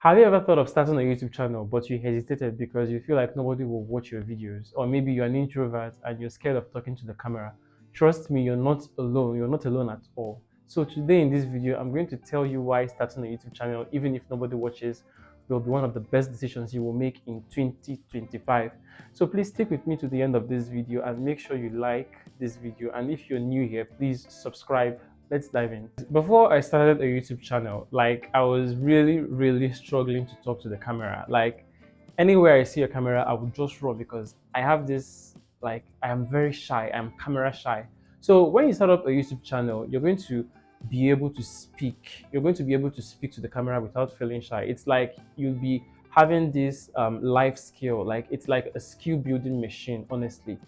Have you ever thought of starting a YouTube channel, but you hesitated because you feel like nobody will watch your videos? Or maybe you're an introvert and you're scared of talking to the camera. Trust me, you're not alone. You're not alone at all. So today in this video, I'm going to tell you why starting a YouTube channel, even if nobody watches, will be one of the best decisions you will make in 2025. So please stick with me to the end of this video and make sure you like this video. And if you're new here, please subscribe. Let's dive in. Before I started a YouTube channel, like I was really struggling to talk to the camera. Like anywhere I see a camera, I would just run because I have this, like I am very shy, I'm camera shy. So when you start up a YouTube channel, you're going to be able to speak. You're going to be able to speak to the camera without feeling shy. It's like you'll be having this life skill. Like it's like a skill building machine, honestly.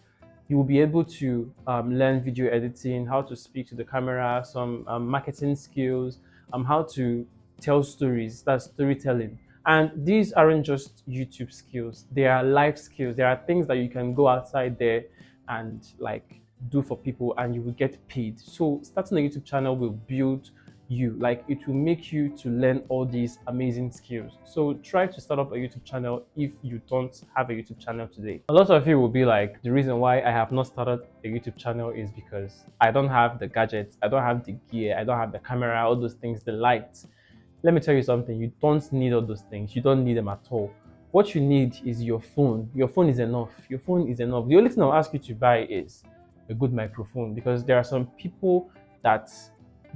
You will be able to learn video editing, how to speak to the camera, some marketing skills, how to tell stories, that's storytelling. And these aren't just YouTube skills, they are life skills. There are things that you can go outside there and like do for people and you will get paid. So starting a YouTube channel will build you, like it will make you to learn all these amazing skills. So try to start up a YouTube channel if you don't have a YouTube channel today. A lot of you will be like, the reason why I have not started a YouTube channel is because I don't have the gadgets, I don't have the gear, I don't have the camera, all those things, the lights. Let me tell you something, you don't need all those things, you don't need them at all. What you need is your phone. Your phone is enough. Your phone is enough. The only thing I'll ask you to buy is a good microphone, because there are some people that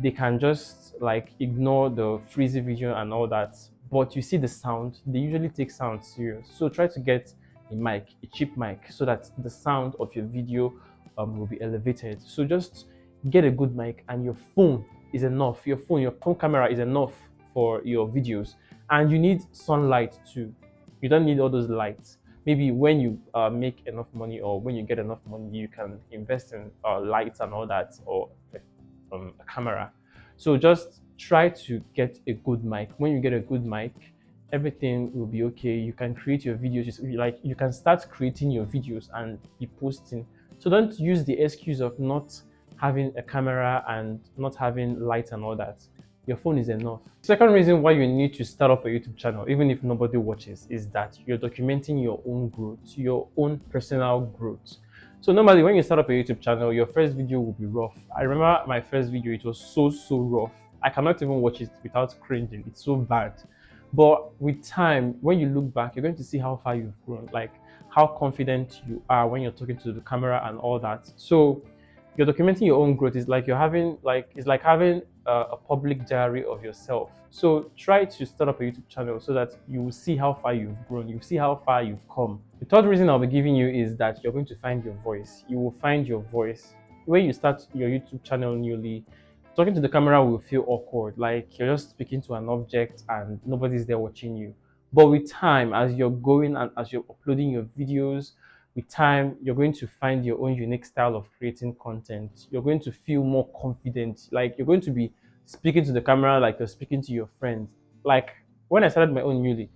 they can just like ignore the freezy video and all that, but you see the sound, they usually take sound serious. So try to get a mic, a cheap mic, so that the sound of your video will be elevated. So just get a good mic and your phone is enough. Your phone camera is enough for your videos. And you need sunlight too. You don't need all those lights. Maybe when you make enough money, or when you get enough money, you can invest in lights and all that, or a camera. So just try to get a good mic. When you get a good mic, everything will be okay. You can create your videos. Like you can start creating your videos and be posting. So don't use the excuse of not having a camera and not having lights and all that. Your phone is enough. Second reason why you need to start up a YouTube channel, even if nobody watches, is that you're documenting your own growth, your own personal growth. So normally when you start up a YouTube channel, your first video will be rough. I remember my first video, it was so rough. I cannot even watch it without cringing. It's so bad. But with time, when you look back, you're going to see how far you've grown, like how confident you are when you're talking to the camera and all that. So you're documenting your own growth. It's like you're having having a public diary of yourself. So try to start up a YouTube channel so that you will see how far you've grown, you see how far you've come. The third reason I'll be giving you is that you're going to find your voice. You will find your voice. When you start your YouTube channel newly, talking to the camera will feel awkward, like you're just speaking to an object and nobody's there watching you. But with time, as you're going and as you're uploading your videos, with time, you're going to find your own unique style of creating content. You're going to feel more confident. Like you're going to be speaking to the camera like you're speaking to your friends. Like when I started my own newly,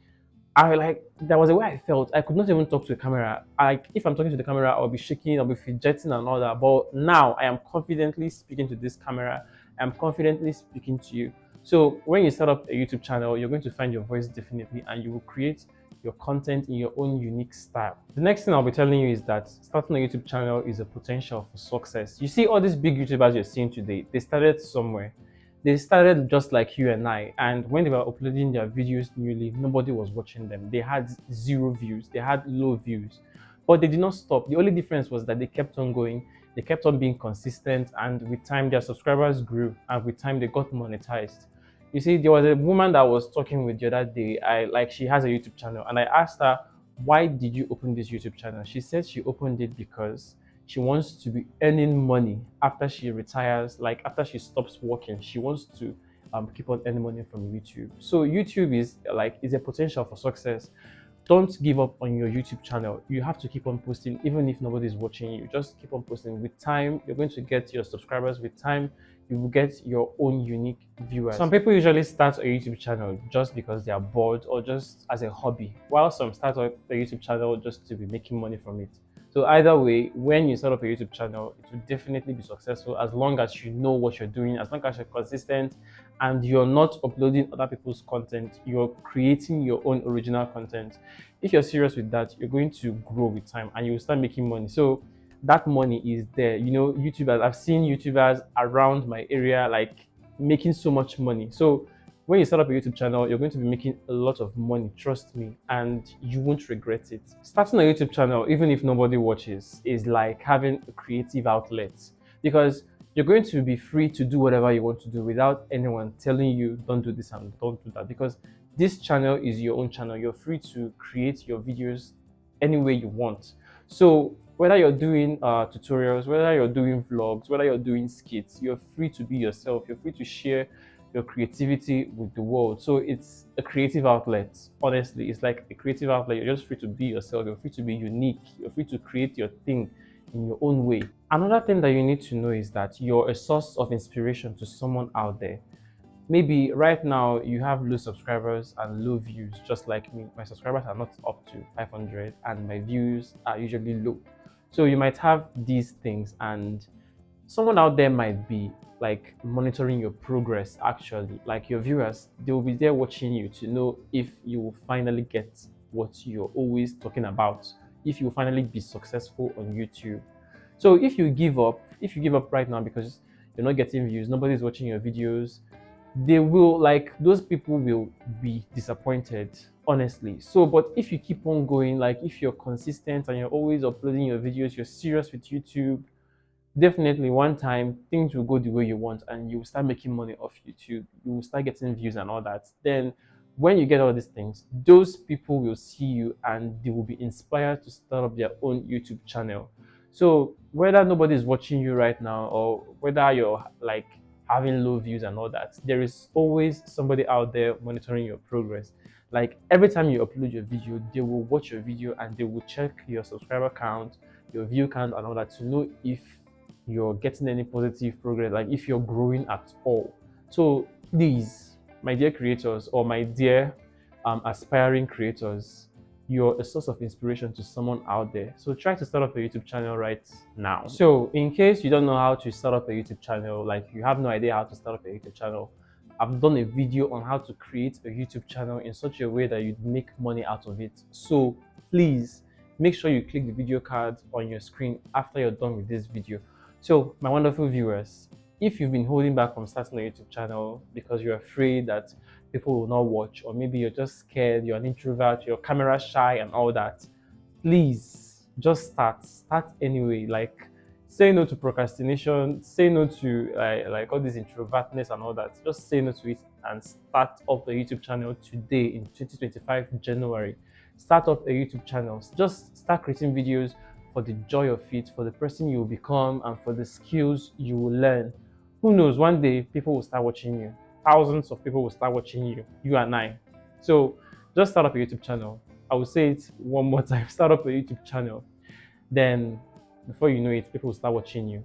I like there was a way I felt. I could not even talk to the camera. Like if I'm talking to the camera, I'll be shaking, I'll be fidgeting and all that. But now I am confidently speaking to this camera. I'm confidently speaking to you. So when you start up a YouTube channel, you're going to find your voice definitely, and you will create your content in your own unique style. The next thing I'll be telling you is that starting a YouTube channel is a potential for success. You see all these big YouTubers you're seeing today, they started somewhere. They started just like you and I, and when they were uploading their videos newly, nobody was watching them. They had zero views, they had low views, but they did not stop. The only difference was that they kept on going, they kept on being consistent, and with time their subscribers grew, and with time they got monetized. You see, there was a woman that I was talking with the other day. She has a YouTube channel, and I asked her, why did you open this YouTube channel? She said she opened it because she wants to be earning money after she retires, like after she stops working. She wants to keep on earning money from YouTube. So YouTube is a potential for success. Don't give up on your YouTube channel. You have to keep on posting, even if nobody's watching you. Just keep on posting. With time, you're going to get your subscribers. With time, you will get your own unique viewers. Some people usually start a YouTube channel just because they are bored or just as a hobby, while some start a YouTube channel just to be making money from it. So either way, when you start up a YouTube channel, it will definitely be successful as long as you know what you're doing, as long as you're consistent, and you're not uploading other people's content, you're creating your own original content. If you're serious with that, you're going to grow with time and you will start making money. So that money is there. You know, YouTubers, I've seen YouTubers around my area like making so much money. So when you start up a YouTube channel, you're going to be making a lot of money, trust me, and you won't regret it. Starting a YouTube channel, even if nobody watches, is like having a creative outlet, because you're going to be free to do whatever you want to do without anyone telling you don't do this and don't do that, because this channel is your own channel. You're free to create your videos any way you want. So whether you're doing tutorials, whether you're doing vlogs, whether you're doing skits, you're free to be yourself. You're free to share your creativity with the world. So it's a creative outlet. Honestly, it's like a creative outlet. You're just free to be yourself. You're free to be unique. You're free to create your thing in your own way. Another thing that you need to know is that you're a source of inspiration to someone out there. Maybe right now you have low subscribers and low views, just like me. My subscribers are not up to 500 and my views are usually low. So you might have these things, and someone out there might be like monitoring your progress. Actually, like your viewers, they will be there watching you to know if you will finally get what you're always talking about, if you will finally be successful on YouTube. So if you give up right now because you're not getting views, nobody's watching your videos, they will, like, those people will be disappointed, honestly. So but if you keep on going, like if you're consistent and you're always uploading your videos, you're serious with YouTube, definitely one time things will go the way you want and you will start making money off YouTube. You will start getting views and all that. Then when you get all these things, those people will see you and they will be inspired to start up their own YouTube channel. So whether nobody is watching you right now or whether you're like having low views and all that, there is always somebody out there monitoring your progress. Like every time you upload your video, they will watch your video and they will check your subscriber count, your view count and all that, to know if you're getting any positive progress, like if you're growing at all. So please, my dear creators, or my dear aspiring creators, you're a source of inspiration to someone out there. So try to start up a YouTube channel right now. So in case you don't know how to start up a YouTube channel, like you have no idea how to start up a YouTube channel, I've done a video on how to create a YouTube channel in such a way that you'd make money out of it. So please make sure you click the video card on your screen after you're done with this video. So my wonderful viewers, if you've been holding back from starting a YouTube channel because you're afraid that people will not watch, or maybe you're just scared, you're an introvert, you're camera shy and all that, please just start anyway. Like, say no to procrastination, say no to like all this introvertness and all that. Just say no to it and start up a YouTube channel today in 2025 January. Start up a YouTube channel. Just start creating videos for the joy of it, for the person you will become, and for the skills you will learn. Who knows, one day people will start watching you. Thousands of people will start watching you, you and I. So just start up a YouTube channel. I will say it one more time, start up a YouTube channel. Then before you know it, people will start watching you.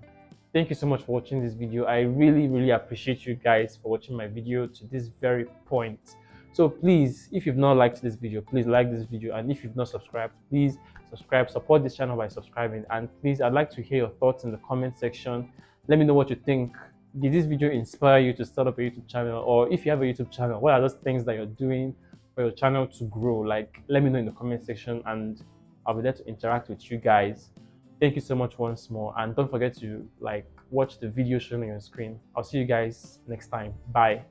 Thank you so much for watching this video. I really appreciate you guys for watching my video to this very point. So please, if you've not liked this video, please like this video, and if you've not subscribed, please subscribe. Support this channel by subscribing, and please, I'd like to hear your thoughts in the comment section. Let me know what you think. Did this video inspire you to start up a YouTube channel? Or if you have a YouTube channel, what are those things that you're doing for your channel to grow? Like, let me know in the comment section and I'll be there to interact with you guys. Thank you so much once more, and don't forget to like watch the video shown on your screen. I'll see you guys next time. Bye.